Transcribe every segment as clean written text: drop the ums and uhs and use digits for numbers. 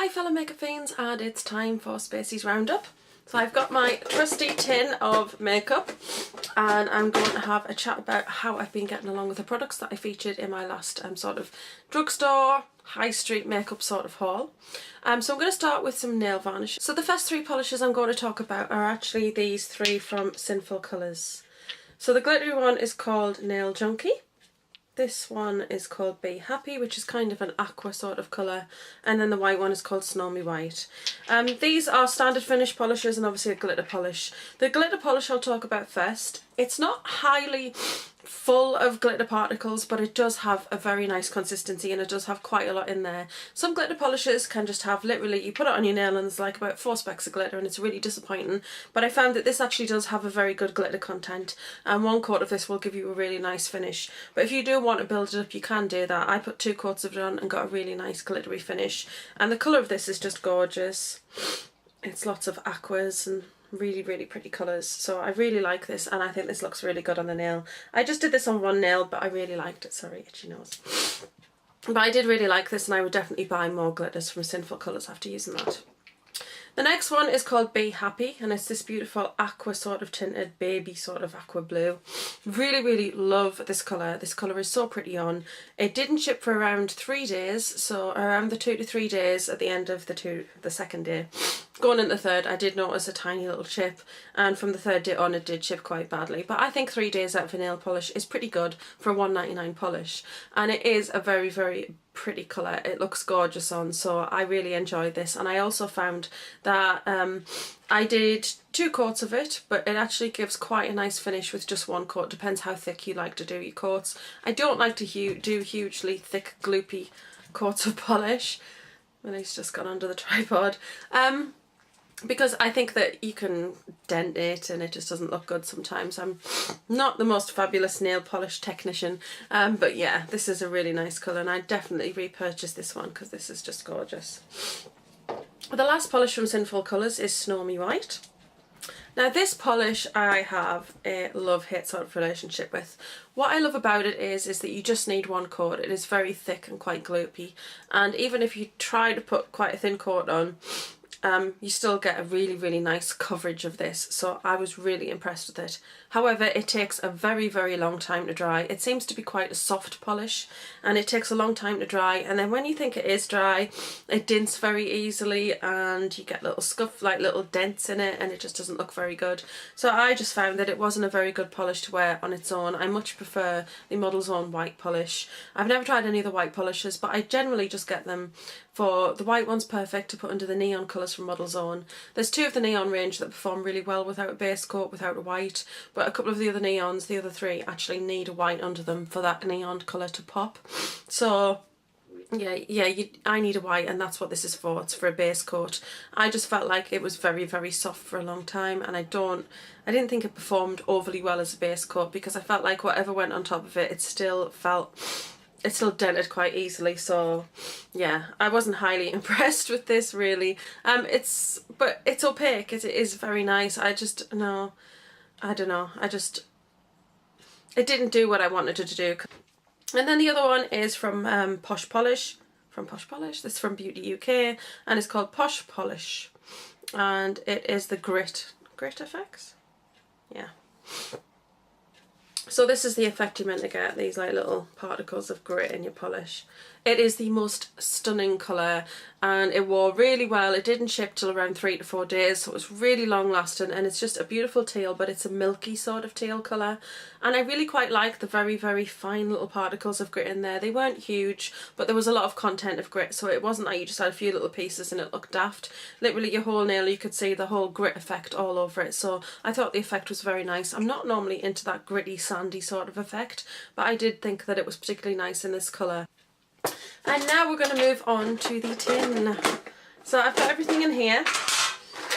Hi fellow makeup fiends, and it's time for Spaceys Roundup. So I've got my trusty tin of makeup and I'm going to have a chat about how I've been getting along with the products that I featured in my last sort of drugstore, high street makeup sort of haul. So I'm going to start with some nail varnish. So the first three polishes I'm going to talk about are actually these three from Sinful colours. So the glittery one is called Nail Junkie. This one is called Be Happy, which is kind of an aqua sort of colour, and then the white one is called Snowy White. These are standard finish polishes and obviously a glitter polish. The glitter polish I'll talk about first. It's not highly full of glitter particles, but it does have a very nice consistency and it does have quite a lot in there. Some glitter polishes can just have literally, you put it on your nail and there's like about 4 specks of glitter and it's really disappointing, but I found that this actually does have a very good glitter content, and 1 coat of this will give you a really nice finish. But if you do want to build it up, you can do that. I put 2 coats of it on and got a really nice glittery finish, and the colour of this is just gorgeous. It's lots of aquas and really pretty colours, so I really like this and I think this looks really good on the nail. I just did this on 1 nail but I really liked it. Sorry, itchy nose. But I did really like this and I would definitely buy more glitters from Sinful colours after using that. The next one is called Be Happy and it's this beautiful aqua sort of tinted baby sort of aqua blue. Really love this colour. This colour is so pretty on. It didn't ship for around 3 days, so around the 2 to 3 days at the end of the second day. Going into the third, I did notice a tiny little chip, and from the 3rd day on it did chip quite badly. But I think 3 days out of a nail polish is pretty good for a £1.99 polish, and it is a very pretty colour. It looks gorgeous on, so I really enjoyed this. And I also found that I did 2 coats of it, but it actually gives quite a nice finish with just 1 coat. Depends how thick you like to do your coats. I don't like to do hugely thick gloopy coats of polish. And he's just gone under the tripod. Because I think that you can dent it and it just doesn't look good sometimes. I'm not the most fabulous nail polish technician, but yeah, this is a really nice colour and I'd definitely repurchase this one because this is just gorgeous. The last polish from Sinful Colours is Snowy White. Now this polish I have a love-hate sort of relationship with. What I love about it is that you just need 1 coat. It is very thick and quite gloopy, and even if you try to put quite a thin coat on, you still get a really nice coverage of this, so I was really impressed with it. However, it takes a very long time to dry. It seems to be quite a soft polish and it takes a long time to dry, and then when you think it is dry, it dints very easily and you get little scuff, like little dents in it, and it just doesn't look very good. So I just found that it wasn't a very good polish to wear on its own. I much prefer the Model's Own white polish. I've never tried any of the white polishes, but I generally just get them for the white one's perfect to put under the neon colours from Model's Own. There's 2 of the neon range that perform really well without a base coat, without a white, but a couple of the other neons, the other 3, actually need a white under them for that neon colour to pop. So yeah, I need a white, and that's what this is for. It's for a base coat. I just felt like it was very soft for a long time, and I didn't think it performed overly well as a base coat because I felt like whatever went on top of it, it still dented quite easily. So yeah, I wasn't highly impressed with this really. But it's opaque. It is very nice. I don't know. It didn't do what I wanted it to do. And then the other one is from Posh Polish. This is from Beauty UK and it's called Posh Polish. And it is the Grit effects. Yeah. So this is the effect you're meant to get, these like little particles of grit in your polish. It is the most stunning colour and it wore really well. It didn't ship till around 3 to 4 days, so it was really long lasting, and it's just a beautiful teal, but it's a milky sort of teal colour. And I really quite like the very fine little particles of grit in there. They weren't huge, but there was a lot of content of grit, so it wasn't like you just had a few little pieces and it looked daft. Literally your whole nail, you could see the whole grit effect all over it, so I thought the effect was very nice. I'm not normally into that gritty, sandy sort of effect, but I did think that it was particularly nice in this colour. And now we're going to move on to the tin. So I've got everything in here,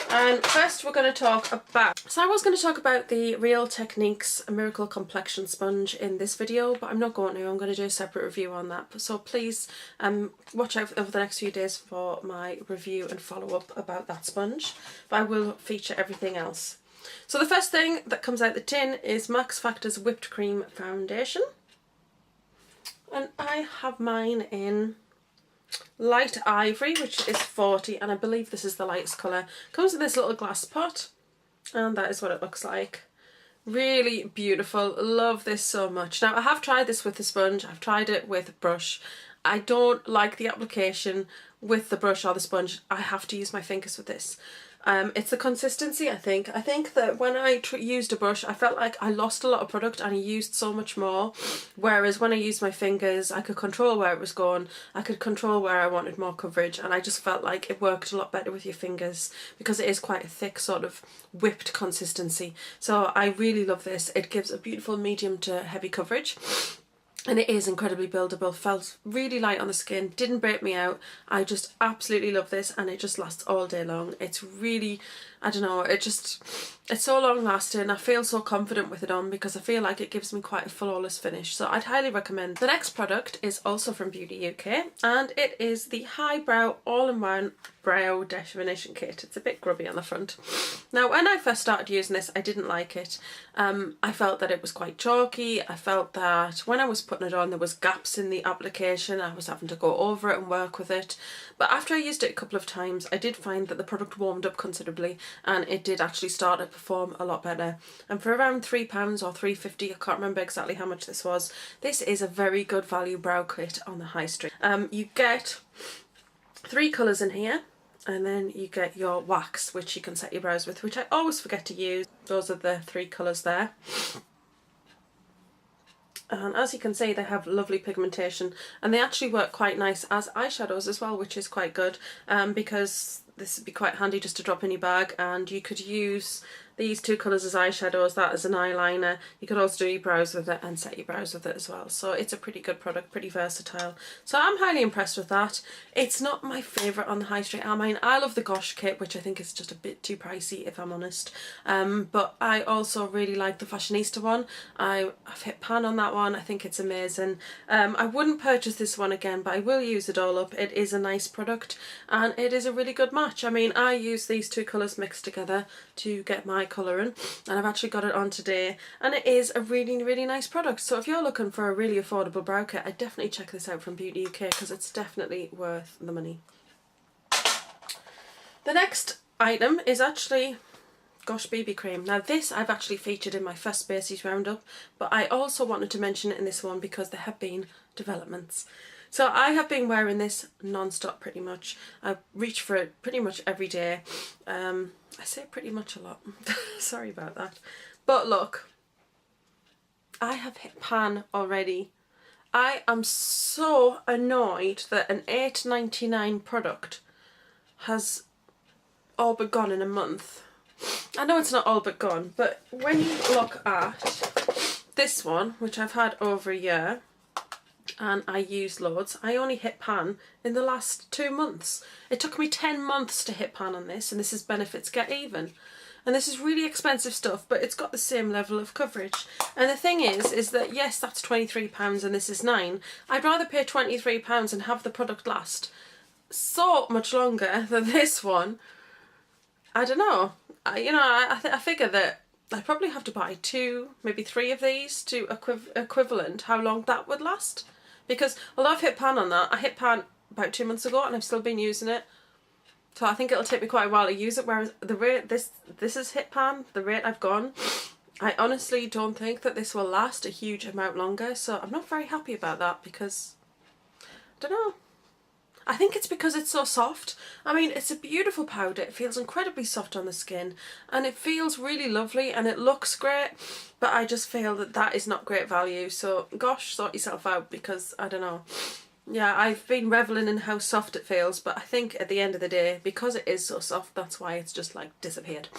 and first we're going to talk about, I was going to talk about the Real Techniques Miracle Complexion Sponge in this video, but I'm not going to. I'm going to do a separate review on that. So please watch out over the next few days for my review and follow up about that sponge, but I will feature everything else. So the first thing that comes out the tin is Max Factor's Whipped Cream Foundation. And I have mine in light ivory, which is 40, and I believe this is the lightest colour. Comes in this little glass pot, and that is what it looks like. Really beautiful. Love this so much. Now I have tried this with the sponge, I've tried it with brush. I don't like the application with the brush or the sponge. I have to use my fingers with this. It's the consistency, I think. I think that when I used a brush, I felt like I lost a lot of product and I used so much more. Whereas when I used my fingers, I could control where it was going. I could control where I wanted more coverage, and I just felt like it worked a lot better with your fingers because it is quite a thick sort of whipped consistency. So I really love this. It gives a beautiful medium to heavy coverage. And it is incredibly buildable, felt really light on the skin, didn't break me out. I just absolutely love this, and it just lasts all day long. It's really, I don't know, it's so long lasting. I feel so confident with it on because I feel like it gives me quite a flawless finish. So I'd highly recommend. The next product is also from Beauty UK, and it is the Highbrow All-in-One Brow Definition Kit. It's a bit grubby on the front. Now when I first started using this, I didn't like it. I felt that it was quite chalky. I felt that when I was putting it on there was gaps in the application. I was having to go over it and work with it. But after I used it a couple of times, I did find that the product warmed up considerably, and it did actually start to perform a lot better. And for around £3 or £3.50, I can't remember exactly how much this was, this is a very good value brow kit on the high street. You get 3 colours in here, and then you get your wax, which you can set your brows with, which I always forget to use. Those are the 3 colours there. And as you can see, they have lovely pigmentation, and they actually work quite nice as eyeshadows as well, which is quite good, because this would be quite handy just to drop in your bag, and you could use these 2 colours as eyeshadows, that as an eyeliner. You could also do your brows with it and set your brows with it as well. So it's a pretty good product, pretty versatile. So I'm highly impressed with that. It's not my favourite on the high street. I mean, I love the Gosh kit, which I think is just a bit too pricey if I'm honest. But I also really like the Fashionista one. I've hit pan on that one. I think it's amazing. I wouldn't purchase this one again, but I will use it all up. It is a nice product, and it is a really good match. I mean, I use these 2 colours mixed together to get my colouring, and I've actually got it on today, and it is a really, really nice product. So if you're looking for a really affordable brow kit, I'd definitely check this out from Beauty UK because it's definitely worth the money. The next item is actually Gosh BB Cream. Now this I've actually featured in my first Spaceys Roundup, but I also wanted to mention it in this one because there have been developments. So I have been wearing this non-stop pretty much. I reach for it pretty much every day. I say pretty much a lot. Sorry about that. But look, I have hit pan already. I am so annoyed that an £8.99 product has all but gone in a month. I know it's not all but gone, but when you look at this one, which I've had over a year, and I used loads, I only hit pan in the last 2 months. It took me 10 months to hit pan on this, and this is Benefits Get Even. And this is really expensive stuff, but it's got the same level of coverage. And the thing is that yes, that's £23 and this is £9. I'd rather pay £23 and have the product last so much longer than this one. I don't know. I figure that I'd probably have to buy 2, maybe 3 of these to equivalent how long that would last. Because although I've hit pan on that, I hit pan about 2 months ago and I've still been using it. So I think it'll take me quite a while to use it, whereas the rate this is hit pan, the rate I've gone, I honestly don't think that this will last a huge amount longer. So I'm not very happy about that because, I don't know. I think it's because it's so soft. I mean, it's a beautiful powder. It feels incredibly soft on the skin and it feels really lovely and it looks great, but I just feel that that is not great value. So gosh, sort yourself out because I don't know. Yeah, I've been reveling in how soft it feels, but I think at the end of the day, because it is so soft, that's why it's just like disappeared.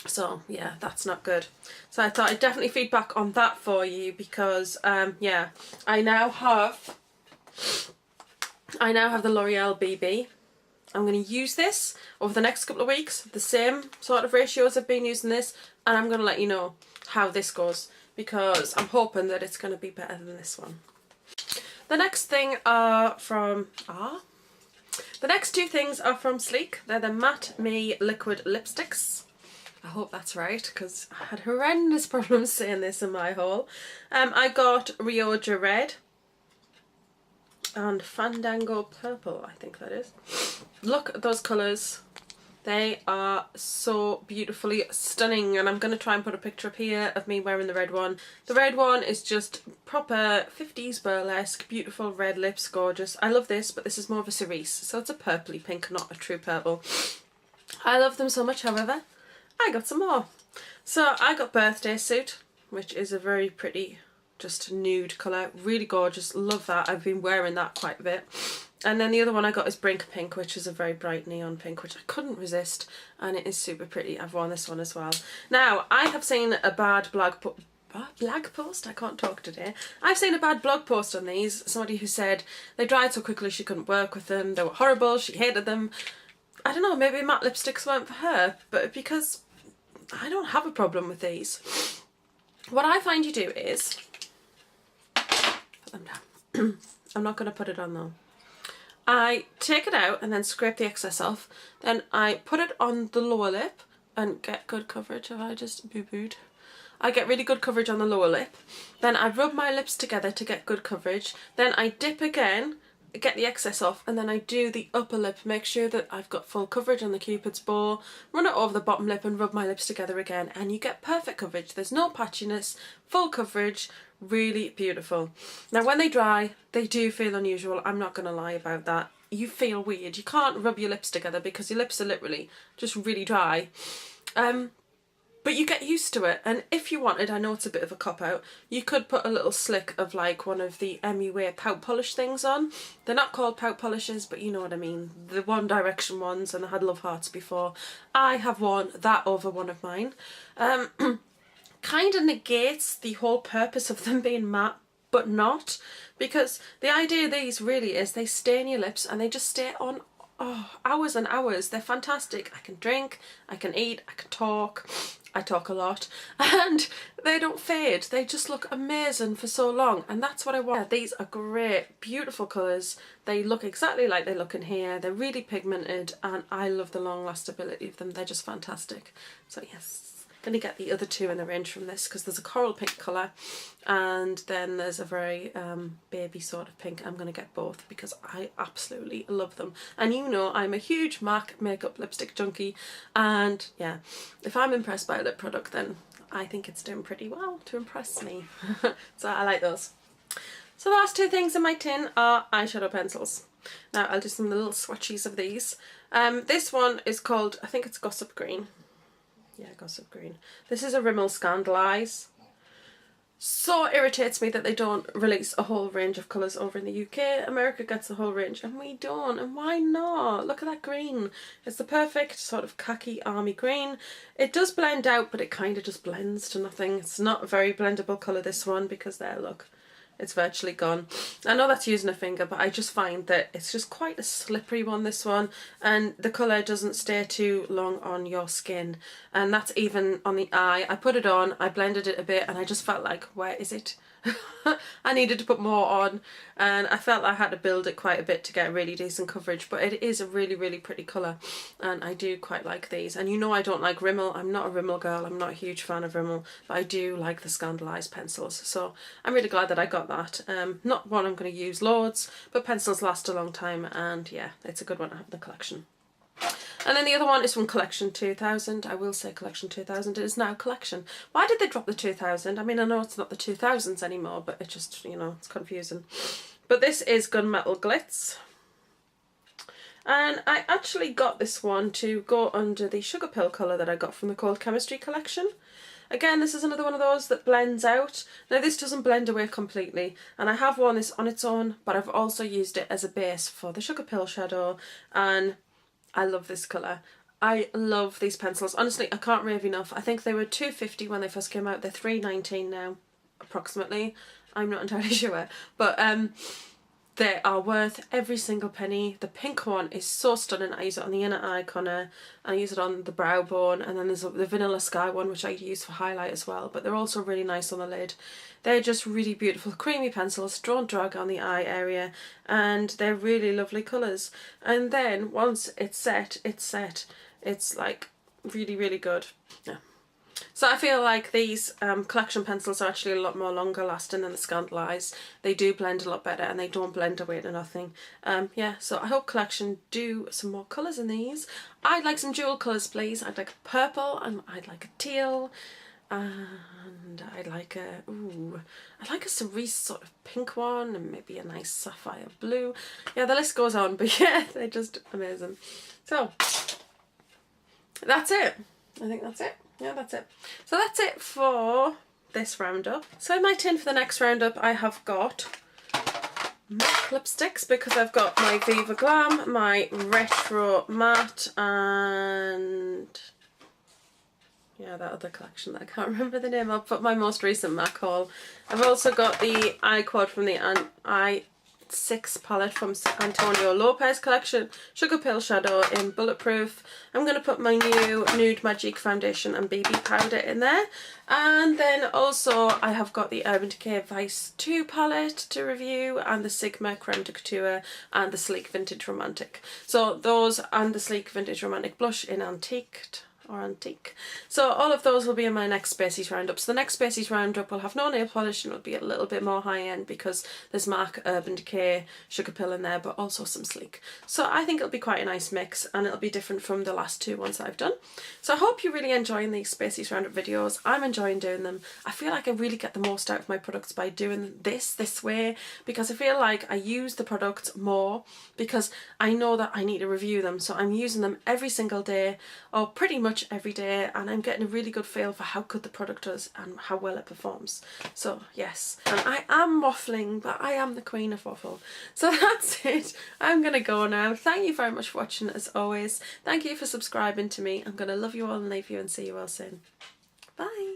So yeah, that's not good. So I thought I'd definitely feedback on that for you because yeah, I now have the L'Oreal BB. I'm going to use this over the next couple of weeks, the same sort of ratios I've been using this, and I'm going to let you know how this goes because I'm hoping that it's going to be better than this one. The next thing are from the next 2 things are from Sleek. They're the Matte Me liquid lipsticks. I hope that's right because I had horrendous problems saying this in my haul. I got Rioja Red and Fandango Purple, I think that is. Look at those colours. They are so beautifully stunning, and I'm going to try and put a picture up here of me wearing the red one. The red one is just proper 50s burlesque, beautiful red lips, gorgeous. I love this, but this is more of a cerise, so it's a purpley pink, not a true purple. I love them so much, however, I got some more. So I got Birthday Suit, which is a very pretty, just nude colour, really gorgeous, love that. I've been wearing that quite a bit. And then the other one I got is Brink Pink, which is a very bright neon pink, which I couldn't resist, and it is super pretty. I've worn this one as well. Now, I have seen a bad blog post? I can't talk today. I've seen a bad blog post on these. Somebody who said they dried so quickly she couldn't work with them, they were horrible, she hated them. I don't know, maybe matte lipsticks weren't for her, but because I don't have a problem with these. What I find you do is, put them down. I'm not going to put it on though. I take it out and then scrape the excess off. Then I put it on the lower lip and get good coverage. Have I just boo-booed? I get really good coverage on the lower lip. Then I rub my lips together to get good coverage. Then I dip again, get the excess off, and then I do the upper lip, make sure that I've got full coverage on the Cupid's bow, run it over the bottom lip and rub my lips together again, and you get perfect coverage. There's no patchiness, full coverage, really beautiful. Now when they dry, they do feel unusual, I'm not going to lie about that. You feel weird, you can't rub your lips together because your lips are literally just really dry. But you get used to it, and if you wanted, I know it's a bit of a cop-out, you could put a little slick of like one of the MUA pout polish things on. They're not called pout polishes, but you know what I mean. The One Direction ones, and I had Love Hearts before. I have worn that over one of mine. Kind of negates the whole purpose of them being matte, but not. Because the idea of these really is they stay in your lips and they just stay on hours and hours. They're fantastic. I can drink, I can eat, I can talk. I talk a lot, and they don't fade. They just look amazing for so long, and that's what I want. These are great, beautiful colours. They look exactly like they look in here. They're really pigmented, and I love the long lastability of them. They're just fantastic. So yes, I'm going to get the other two in the range from this, because there's a coral pink colour and then there's a very baby sort of pink. I'm going to get both because I absolutely love them. And you know I'm a huge MAC makeup lipstick junkie, and yeah, if I'm impressed by a lip product, then I think it's doing pretty well to impress me. So I like those. So the last two things in my tin are eyeshadow pencils. Now I'll do some little swatches of these. This one is called, I think it's Gossip Green. Yeah, Gossip Green. This is a Rimmel Scandalise. So irritates me that they don't release a whole range of colours over in the UK. America gets the whole range and we don't. And why not? Look at that green. It's the perfect sort of khaki army green. It does blend out, but it kind of just blends to nothing. It's not a very blendable colour, this one, because there, look. It's virtually gone. I know that's using a finger, but I just find that it's just quite a slippery one, this one, and the colour doesn't stay too long on your skin, and that's even on the eye. I put it on, I blended it a bit, and I just felt like, where is it? I needed to put more on, and I felt I had to build it quite a bit to get really decent coverage, but it is a really, really pretty colour, and I do quite like these. And you know I don't like Rimmel. I'm not a Rimmel girl. I'm not a huge fan of Rimmel, but I do like the Scandalise pencils, so I'm really glad that I got that. Not one I'm going to use loads, but pencils last a long time, and yeah, it's a good one to have in the collection. And then the other one is from Collection 2000. I will say Collection 2000. It is now Collection. Why did they drop the 2000? I mean, I know it's not the 2000s anymore, but it just, you know, it's confusing. But this is Gunmetal Glitz. And I actually got this one to go under the Sugarpill colour that I got from the Cold Chemistry collection. Again, this is another one of those that blends out. Now this doesn't blend away completely, and I have worn this on its own, but I've also used it as a base for the Sugarpill shadow, and I love this colour. I love these pencils. Honestly, I can't rave enough. I think they were $2.50 when they first came out. They're $3.19 now, approximately. I'm not entirely sure. But they are worth every single penny. The pink one is so stunning. I use it on the inner eye corner, and I use it on the brow bone, and then there's the Vanilla Sky one, which I use for highlight as well, but they're also really nice on the lid. They're just really beautiful creamy pencils, don't drag on the eye area, and they're really lovely colours. And then once it's set, it's set. It's like really, really good. Yeah. So I feel like these collection pencils are actually a lot more longer lasting than the Scandaleyes. They do blend a lot better and they don't blend away to nothing. Yeah, so I hope collection do some more colours in these. I'd like some dual colours, please. I'd like a purple and I'd like a teal. And I'd like a cerise sort of pink one and maybe a nice sapphire blue. Yeah, the list goes on, but yeah, they're just amazing. So that's it. I think that's it. Yeah, that's it. So that's it for this roundup. So in my tin for the next roundup, I have got MAC lipsticks because I've got my Viva Glam, my Retro Matte, and yeah, that other collection that I can't remember the name of, but my most recent MAC haul. I've also got the eye quad from the I6 palette from Antonio Lopez collection, Sugarpill shadow in Bulletproof. I'm going to put my new Nude Magique foundation and BB powder in there. And then also I have got the Urban Decay Vice 2 palette to review, and the Sigma Creme de Couture and the Sleek Vintage Romantic. So those and the Sleek Vintage Romantic blush in Antiqued. Or antique. So all of those will be in my next Spaceys Roundup. So the next Spaceys Roundup will have no nail polish and it'll be a little bit more high end because there's MAC, Urban Decay, Sugarpill in there, but also some Sleek. So I think it'll be quite a nice mix and it'll be different from the last two ones that I've done. So I hope you're really enjoying these Spaceys Roundup videos. I'm enjoying doing them. I feel like I really get the most out of my products by doing this way, because I feel like I use the products more because I know that I need to review them. So I'm using them every single day, or pretty much every day, and I'm getting a really good feel for how good the product is and how well it performs. So yes, and I am waffling, but I am the queen of waffle. So that's it. I'm gonna go now. Thank you very much for watching as always. Thank you for subscribing to me. I'm gonna love you all and leave you and see you all soon. Bye.